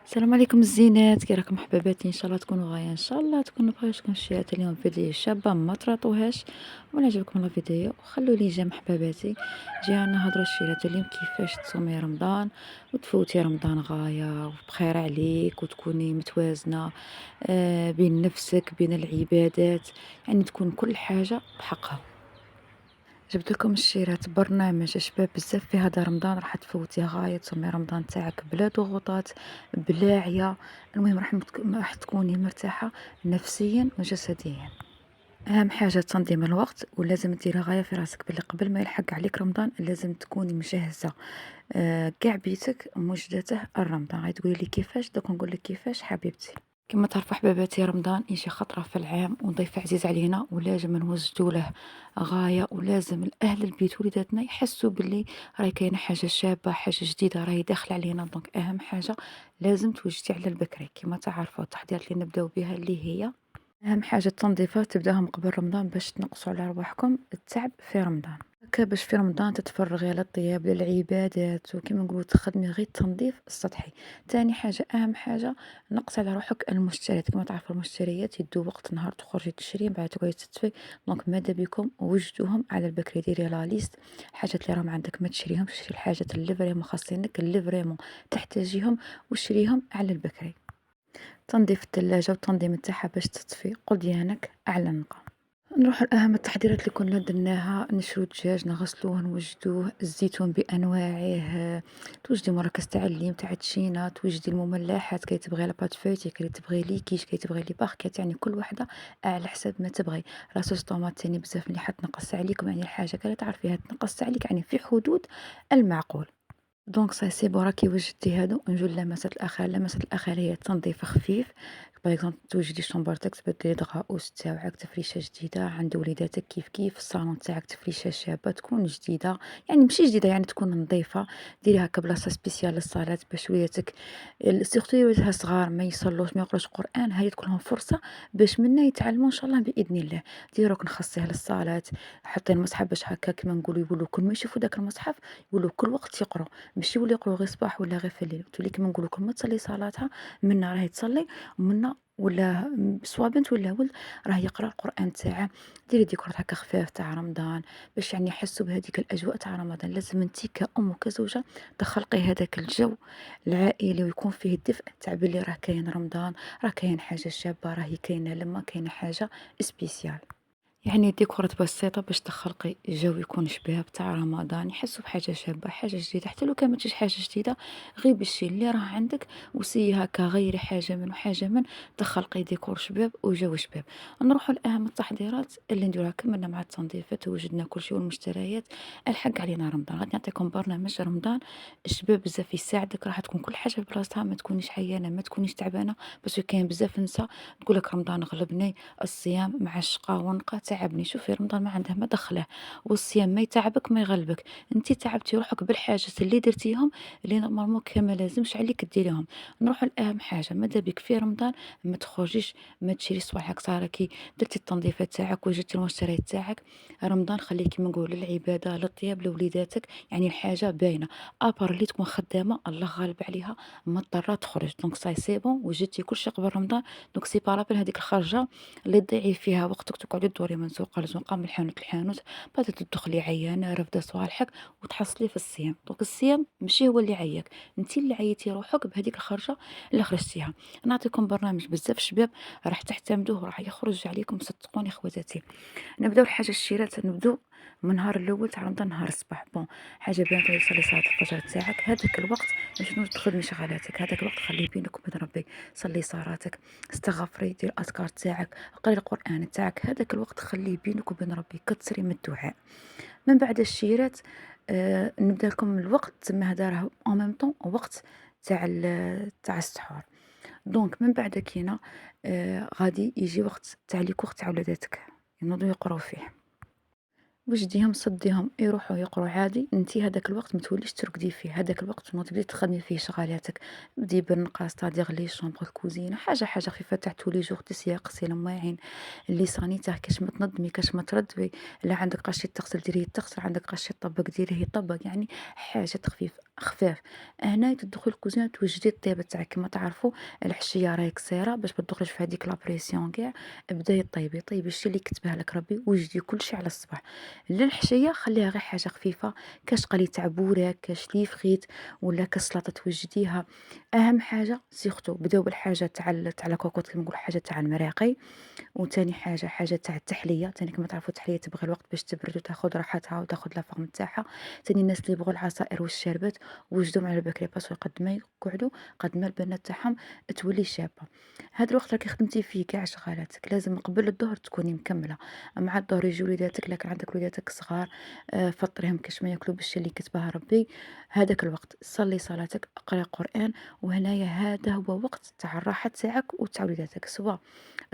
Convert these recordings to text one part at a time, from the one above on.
السلام عليكم الزينات، كي راكم حباباتي؟ ان شاء الله تكونوا غايه، ان شاء الله تكونوا بخير. تكون شيرات اليوم فيديو شابه ما تراطوهاش. ولا عجبكم الفيديو خلوا لي جيم حباباتي. جينا نهضروا الشيرات اليوم كيفاش تصومي رمضان وتفوتي رمضان غايه وبخير عليك وتكوني متوازنه بين نفسك بين العبادات، يعني تكون كل حاجه بحقها. جبت لكم الشيرات برنامج شباب بزاف في هذا رمضان، راح تفوتي غاية تصومي رمضان تاعك بلا ضغوطات بلا عيا. المهم راح تكوني مرتاحة نفسيا وجسديا. اهم حاجة تنظيم الوقت، ولازم ديري غاية في راسك بلي قبل ما يلحق عليك رمضان لازم تكوني مجهزة كاع بيتك مجدته الرمضان. غتقولي لي كيفاش؟ دوك نقول لك كيفاش حبيبتي. كما تعرفوا حباباتي، رمضان يجي خطرة في العام وضيف عزيز علينا، ولازم نوجدوا له غاية، ولازم الأهل البيت وليداتنا يحسوا باللي راهي كاينة حاجة شابة، حاجة جديدة راهي داخل علينا. دونك أهم حاجة لازم توجدي على البكري. كما تعرفوا التحضيرات اللي نبداو بها اللي هي أهم حاجة التنظيفات تبداهم قبل رمضان باش تنقصوا على رواحكم التعب في رمضان. هكا باش في رمضان تتفرغي على الطياب للعبادات، وكما نقولوا تخدمي غير التنظيف السطحي. تاني حاجة أهم حاجة نقص على روحك المشتريات. كما تعرفوا المشتريات يدو وقت نهار تخرجي تشري من بعد تقعدي تتفي. دونك ماذا بكم وجدوهم على البكري، ديري لا ليست. الحاجات اللي راهم عندك ما تشريهمش، شري الحاجات اللي فريمون خاصينك اللي فريمون تحتاجيهم وشريهم على البكري. تنظيف الثلاجة وتنظيم نتاعها باش تطفي قضيانك على النقا. نروح لأهم التحضيرات اللي كنا درناها. نشرو الدجاج نغسلوه نوجدوه، الزيتون بأنواعه، توجدي مركز تاع الليم تاع التشينا، توجدي المملحات كي تبغي لاباط فويتي، كي تبغي ليكيش، كي تبغي لي باغكيت، يعني كل وحده على حسب ما تبغي. لاصوص طوماط تاني بزاف مليحه تنقص عليكم، يعني الحاجه كلا تعرفيها تنقص عليك يعني في حدود المعقول. دونك سي بون راكي وجدتي هادو. نجو للمسات الأخرى. اللمسات الأخرى هي تنظيف خفيف. باغ اكزومبل توجدي شومبرتك تبدلي دغاوس تاوعك، تفريشة جديدة عند وليداتك، كيف الصالون تاعك تفريشة شابة تكون جديدة، يعني ماشي جديدة يعني تكون نظيفة. ديري هكا بلاصة سبيسيال للصلاة باش وليداتك سيرتو وليداتها صغار ما يصلوش ما يقروش قرآن، هاي تكون لهم فرصة باش منا يتعلموا ان شاء الله بإذن الله. ديروك نخصيه للصلاة، حطي المصحف باش هكا كيما نقولوا يقولوا كل ما يشوفوا داك المصحف يقولوا كل وقت يقروا، ماشي يولي يقروا غير صباح ولا غير في الليل. تولي كيما نقولوا كل ما تصلي صلاتها منا راهي تصلي، ومنا ولا سوا بنت ولا ولد راه يقرا القران تاعه. ديري ديكورات هكا خفاف تاع رمضان باش يعني يحسوا بهذيك الاجواء تاع رمضان. لازم انت كأم وكزوجه تخلقي هذاك الجو العائلي ويكون فيه الدفء تاع بلي راه كاين رمضان، راه كاين حاجه شابه، راهي كاينه لما كاينه حاجه سبيسيال. يعني ديكورات بسيطة باش تخلقي جو يكون شباب تاع رمضان، يحسوا بحاجة شابة حاجة جديدة. حتى لو كان ما تجيش حاجة جديدة، غير بالشي اللي راه عندك وسي هكا غيري حاجة من وحاجة من تخلقي ديكور شباب وجو شباب. نروحوا لأهم التحضيرات اللي نديروها. كملنا مع التنظيفات ووجدنا كل شيء والمشتريات. الحق علينا رمضان، غادي نعطيكم برنامج رمضان الشباب بزاف يساعدك. راح تكون كل حاجة في بلاصتها، ما تكونيش حيانة ما تكونيش تعبانة. بس كاين بزاف نساء تقول لك رمضان غلبني، الصيام مع الشقا ونقا تعبني. شوفي رمضان ما عنده ما دخله، والصيام ما يتعبك ما يغلبك. انت تعبتي روحك بالحاجات اللي درتيهم اللي نورمالمون كان ما لازمش عليك ديريهم. نروحوا لاهم حاجه. ماذا بك في رمضان ما تخرجيش ما تشري صوالحك صاركي درتي التنظيفات تاعك وجدتي المشتريات تاعك. رمضان خليك كيما نقولوا للعباده للطياب لوليداتك، يعني الحاجه باينه. ابار اللي تكون خدامه الله غالب عليها ما اضطرات تخرج. دونك ساي سي بون وجدتي كل شيء قبل رمضان. دونك سي بارابل هذيك الخرجه اللي تضيعي فيها وقتك تقعدي تدوري من سوق لسوق من الحانوت لحانوت، بعد تدخلي عيانه رافده صوالحك وتحصلي في الصيام. دونك الصيام ماشي هو اللي عياك، انت اللي عيتي روحك بهذيك الخرجه اللي خرجتيها. نعطيكم برنامج بزاف شباب راح تعتمدوه راح يخرج عليكم صدقوني خواتاتي. نبداو الحاجه الشيرات. نبداو من نهار الاول تاع رمضان نهار الصباح. بون حاجه بين تصلي صلاه الفجر تاعك هذاك الوقت باش تخدمي شغلاتك. هذاك الوقت خليه بينك وبين ربي. صلي صلاتك، استغفري، دير الاذكار تاعك، قري القران تاعك. هذاك الوقت خليه بينك وبين ربي، كتري من الدعاء. من بعد الشيرات نبدا لكم الوقت تما هذا راه اون ميم طون وقت تاع السحور. دونك من بعد كينا غادي يجي وقت تاع لي كور تاع ولاداتك ينوضوا يقراو فيه. وجديهم صديهم يروحوا يقروا عادي، انت هذاك الوقت ما توليش ترقدي فيه، هذاك الوقت تنوضي تبدي تخدمي فيه شغالاتك، بدي بالنقاص تادير لي شومبر الكوزينه، حاجه خفيفه تاع تولي جوغ، تسيا غسيل المواعين، اللي سانيتاه كاش ما تنظمي كاش ما ترتبي، لا عندك قاشي تغسل ديريه تغسل، عندك قاشي طبق ديريه يطبق، يعني حاجه تخفيف خفاف. هنا تدخل الكوزينه توجدي الطيبه تاعك كما تعرفوا، الحشيه راهي قصيره باش ما تدخلش في هذيك لابريسيون كاع، بداي طيبي طيبي الشي اللي كتبه لك ربي، وجدي كلشي على الصباح. للحشية خليها غير حاجة خفيفة، كاش قلي تاع بوراك، كاش لي فخيت، ولا كاش سلطة توجديها. أهم حاجة سيختو بداو بالحاجة تاع لا كوكوط كيما نقولوا، حاجة تاع المراقي. وتاني حاجة حاجة تاع التحلية، تاني كما تعرفوا التحلية تبغي الوقت باش تبرد وتاخد راحتها وتاخد لا فورم تاعها. تاني الناس اللي يبغوا العصائر والشربات وجدوهم على بكري باسكو قد ما يقعدوا قد ما البنات تاعهم تولي شابة. هاد الوقت راكي خدمتي فيه كاع شغالاتك لازم قبل الظهر تكوني مكملة، مع الظهر يجيو وليداتك، لكن عندك وليداتك صغار فطريهم كاش ما ياكلوا بالشي اللي كتبها ربي. هذاك الوقت صلي صلاتك، اقرا قرآن، وهنايا هذا هو وقت تاع الراحة تاعك وتاع وليداتك، سواء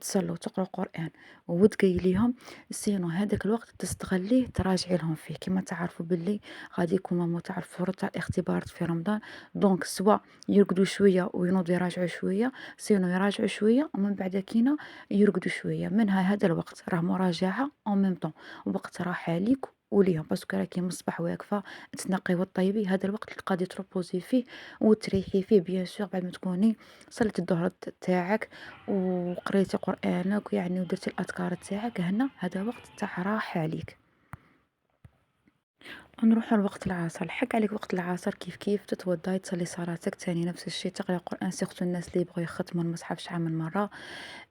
تصلوا تقرأوا قرآن وتقيليهم، سينو هذاك الوقت تستغليه تراجعي لهم فيه. كما تعرفوا باللي غادي يكون ماما تاع الفروض تاع الاختبارات في رمضان، دونك سواء يرقدوا شويه وينوضوا يراجعوا شويه، سينو يراجعوا شويه ومن بعد كينا يرقدوا شويه، منها هذا الوقت راه مراجعه اون ميم طون، وقت راحه ليك وليهم، باسكو راكي من الصباح واقفه تنقي وطيبي، هذا الوقت اللي قادي تروبوزي فيه وتريحي فيه بيان سور بعد ما تكوني صليتي الظهر تاعك وقريتي قرآنك يعني ودرتي الأذكار تاعك، هنا هذا وقت تاع راحة عليك. نروحو لوقت العصر، الحق عليك وقت العصر كيف تتوضاي تصلي صلاتك، تاني نفس الشيء تقرا قرآن، سيرتو الناس اللي يبغوا يختموا المصحف شحال من مرة،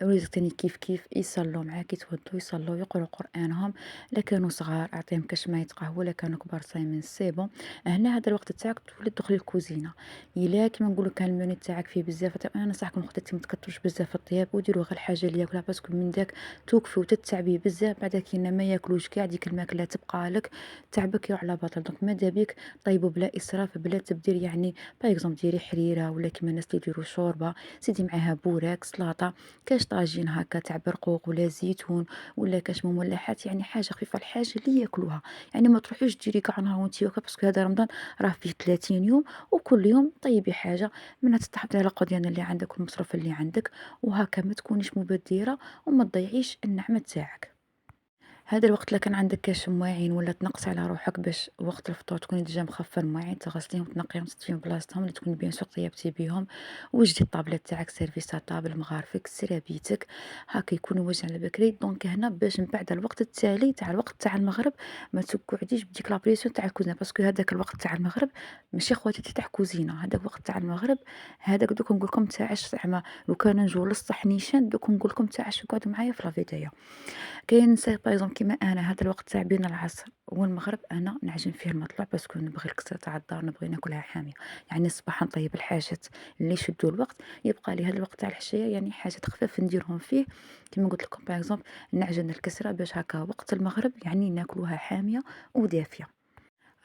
وليدك تاني كيف يصلوا معاك، يتوضوا يصلوا يقروا قرآنهم، لا كانوا صغار اعطيهم كاش ما يتقهوى، لا كانوا كبار صايمين سي بون. هنا هذا الوقت تاعك تولي تدخلي الكوزينه، الا كيما نقولوا كان المنيو تاعك فيه بزاف، انا ننصحكم خديتي ما تكثروش بزاف الطياب، وديروا غير الحاجه اللي ياكلها، باسكو من داك توقفي وتتعبي بزاف، بعد كاين ما ياكلوش كاع ديك الماكله تبقى لك، تعبك يروح على باطل. دونك ماذا بيك طيبوا بلا اسراف بلا تبذير، يعني باغ اكزومبل ديري حريره ولا كيما الناس اللي يديروا شوربه، زيدي معاها بوراك سلطه، كاش طاجين هكا تاع برقوق ولا زيتون، ولا كاش مملحات، يعني حاجه خفيفه الحاجه اللي ياكلوها، يعني ما تروحيش ديري كاع نهار وانت واكله، باسكو هذا رمضان راه فيه 30 يوم، وكل يوم طيبي حاجه منها تستحضري على القضيان اللي عندك والمصروف اللي عندك، وهكا ما تكونيش مبذره وما تضيعيش النعمه تاعك. هذا الوقت إلا كان عندك كاش مواعين ولا تنقصي على روحك باش وقت الفطور تكوني ديجا مخفة المواعين، تغسليهم تنقيهم تطفيهم بلاصتهم اللي تكوني بيان سور طيبتي بيهم، وجدي الطابلات تاعك سيرفيس طابل مغارفك سيرابيتك، هاكا يكونوا واجدين على بكري. دونك هنا باش من بعد الوقت التالي تاع الوقت تاع المغرب ما تقعديش بديك لابريسيون تاع الكوزينه، باسكو هذاك الوقت تاع المغرب ماشي خواتاتي تاع كوزينه، هذاك الوقت تاع المغرب هذاك دوك نقول لكم تاع زعما لو كان نجو للصح نيشان دوك نقول لكم تاع قعدوا معايا في لا فيديو. كاين نساء باغ اكزومبل كيما انا، هذا الوقت تاع بين العصر والمغرب انا نعجن فيه المطلوع، باسكو نبغي الكسرة تاع الدار نبغي ناكلها حاميه، يعني الصباح نطيب الحاجات اللي يشدوا الوقت، يبقى لي هذا الوقت تاع الحشيه يعني حاجات خفاف نديرهم فيه، كيما قلت لكم باغ اكزومبل نعجن الكسرة باش هكا وقت المغرب يعني ناكلوها حاميه ودافيه.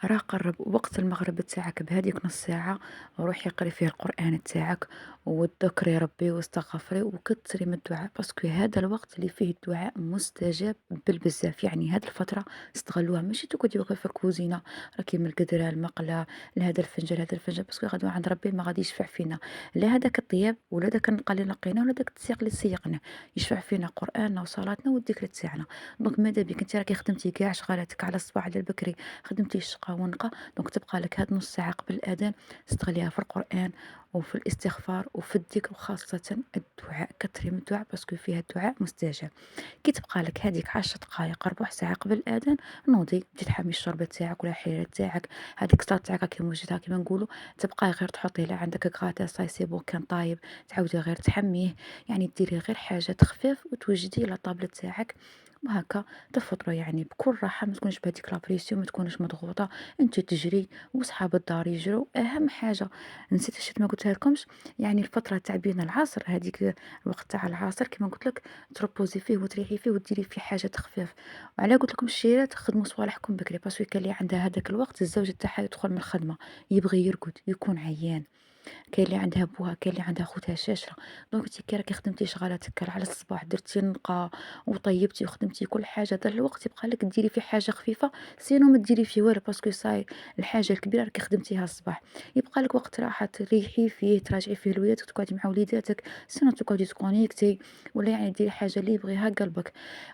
راه قرب وقت المغرب تاعك بهذيك نص ساعة، روحي قري فيه القرآن تاعك وتذكري ربي واستغفري وكثري من الدعاء، باسكو هذا الوقت اللي فيه الدعاء مستجاب بالبزاف، يعني هذه الفترة استغلوها، ماشي تقعدي واقفة في الكوزينة راكي من القدرة المقلة لهذا الفنجان هذا الفنجان، باسكو غدوة عند ربي ما غادي يشفع فينا لا هذاك الطياب ولا داك النقا اللي نقينا ولا داك التسياق اللي سيقنا، يشفع فينا قرآننا وصلاتنا والذكر تاعنا. دونك ماذا بك انت راكي خدمتي كاع شغالاتك على الصباح على البكري، خدمتي الشقا ونقا، دونك تبقى لك هاد نص ساعة قبل الأذان استغليها في القرآن وفي الاستغفار وفي الذكر، وخاصة الدعاء، كثري من الدعاء باسكو فيها الدعاء مستجاب. كي تبقى لك هذيك 10 دقائق ربع ساعة قبل الأذان، نوضي بدي تحمي الشوربة تاعك ولا الحليرة تاعك، هذيك الصلاة تاعك كيما وجدتها كيما نقولوا، تبقاي غير تحطي لا عندك غاتا صاي سي بون كان طايب تعاودي غير تحميه، يعني ديري غير حاجة خفاف وتوجدي لا طابلة تاعك، وهكا تفطروا يعني بكل راحة، ما تكونش بهذيك لابريسيون، ما تكونش مضغوطة، انت تجري وصحاب الدار يجروا. اهم حاجة نسيت الشيء ما قلتها لكمش، يعني الفترة تاع بين العصر هذيك الوقت تاع العصر كما قلت لك تروبوزي فيه وتريحي فيه وديري فيه حاجة خفاف. وعلى قلت لكم الشيرات خدموا صوالحكم بكري، باسكو كان اللي عندها هذاك الوقت الزوج تاعها يدخل من الخدمة يبغي يرقد يكون عيان، كاين اللي عندها بوها، كاين اللي عندها خوتها شاشرة. دونك أنتِ كي راكي خدمتي شغالاتك على الصباح، درتي النقا وطيبتي وخدمتي كل حاجة، دار الوقت يبقى لك ديري فيه حاجة خفيفة، سينو ما ديري فيه والو باسكو صاي الحاجة الكبيرة راكي خدمتيها الصباح. يبقى لك وقت راحة تريحي فيه، تراجعي فيه لوليداتك، تقعدي مع وليداتك، سينو تقعدي تكونيكتي ولا يعني ديري حاجة اللي يبغيها قلبك.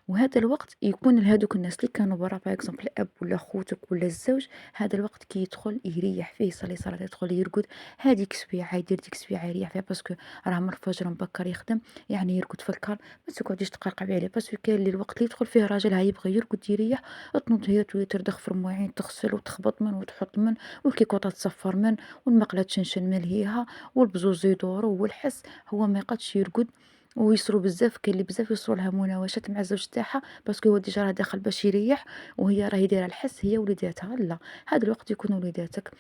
وهذا الوقت يكون لهادوك الناس اللي كانوا برا باغ اكزومبل الأب ولا خوتك ولا الزوج، هذا الوقت كي يدخل يريح فيه، يصلي صلاة يدخل يرقد، هاديك سويعة يدير ديك السويعة يريح فيها باسكو راه من الفجر مبكر يخدم، يعني يرقد في الكار، ما تقعديش تقرقبي عليه باسكو كاين اللي الوقت اللي يدخل فيه راجل يبغي يرقد يريح، تنوض هي تردخ مواعين تغسل وتخبط من وتحط من، والكيكوطة تصفر من، والمقلة تشنشن ملهيها، والبزوز يدورو والحس، هو ما يقدش يرقد. ويصرو بزاف، كاين اللي بزاف يصرو لها مناوشات مع الزوج تاعها باسكو هو ديجا راه داخل باش يريح، وهي راهي دايره الحس هي وليداتها. لا، هذا الوقت يكون وليداتك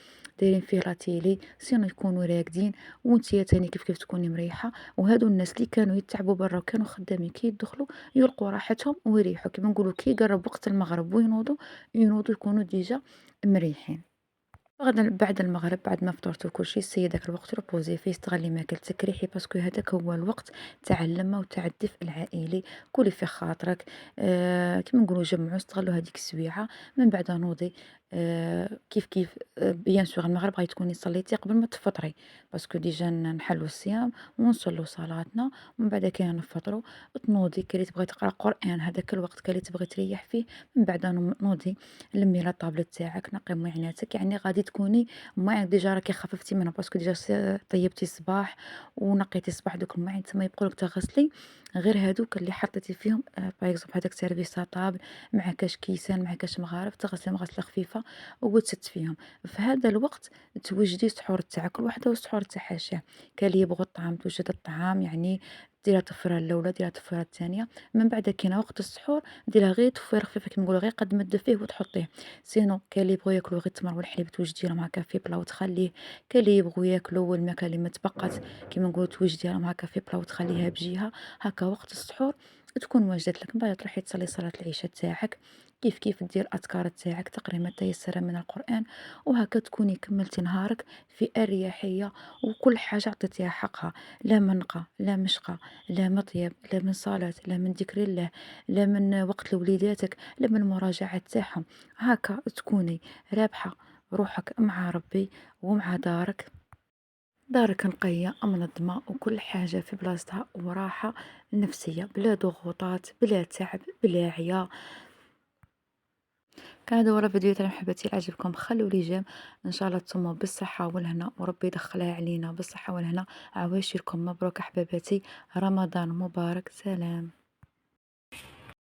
دايرين فيه لا تيلي، سينو يكونوا راقدين وانتيا تاني كيف تكوني مريحه. وهادو الناس اللي كانوا يتعبوا برا وكانوا خدامين كي يدخلوا يلقوا راحتهم ويريحوا، كيما نقولوا كي يقرب وقت المغرب وينوضوا، يكونوا ديجا مريحين. غدا بعد المغرب بعد ما فطرتو كلشي سيي داك الوقت ريبوزي فيه، استغلي ماكلتك، ريحي باسكو هذاك هو الوقت تاع اللمة وتاع الدفء العائلي. كولي في خاطرك، كيما نقولوا جمعوا استغلوا هذيك السويعة. من بعد نوضي، كيف بيان سور المغرب غادي تكوني صليتي قبل ما تفطري، باسكو ديجا نحلوا الصيام ونصلوا صلاتنا، ومن بعد كي نفطروا تنوضي كي اللي تبغي تقرا قرآن، هذاك الوقت كي اللي تبغي تريح فيه. من بعد نوضي لمي لا طابلت تاعك، نقي مويناتك، يعني غادي تكوني المواعين ديجا راكي خففتي منها باسكو ديجا طيبتي الصباح ونقيتي الصباح، دوك المواعين تما يبقوا لك تغسلي غير هادوك اللي حطيتي فيهم باغ اكزومبل هذاك سيرفيس طابل مع كاش كيسان مع كاش مغارف، تغسليهم غسله خفيفه وتستفيهم. في هذا الوقت توجدي السحور تاعك الوحده والسحور تاع حاشاه. كاين اللي يبغوا الطعام توجد الطعام، يعني ديرها الطفره الاولى ديرها الطفره الثانيه. من بعد كاين وقت السحور ديرها غير تفوير خفيفه كيما نقولوا، غير قد ما تدفيه وتحطيه. سينو كاين اللي يبغوا ياكلوا غير التمر والحليب توجدي لهم هكا في بلا وتخليه. كاين اللي يبغوا ياكلوا الماكله اللي ما تبقات كيما نقولوا توجدي لهم هكا في بلا وتخليها بجهه. هكا وقت السحور تكون وجدت لك. من بعد تروحي تصلي صلاه العشاء تاعك، كيف دير الاذكار تاعك، تقري ما تيسر من القران، وهكا تكوني كملتي نهارك في اريحيه، وكل حاجه عطيتيها حقها. لا من نقى لا مشقى لا مطيب لا من صلاه لا من ذكر الله لا من وقت لوليداتك لا من مراجعه تاعهم. هاكا تكوني رابحة روحك مع ربي ومع دارك، دارك نقية منظمة وكل حاجة في بلاصتها، وراحة نفسية بلا ضغوطات بلا تعب بلا عيا. كان هذا هو الفيديو تاع محبتي، عجبكم خلوا لي جيم، ان شاء الله تصوموا بالصحة والهنا وربي يدخلها علينا بالصحة والهنا. عواشركم مبروك احباباتي، رمضان مبارك، سلام.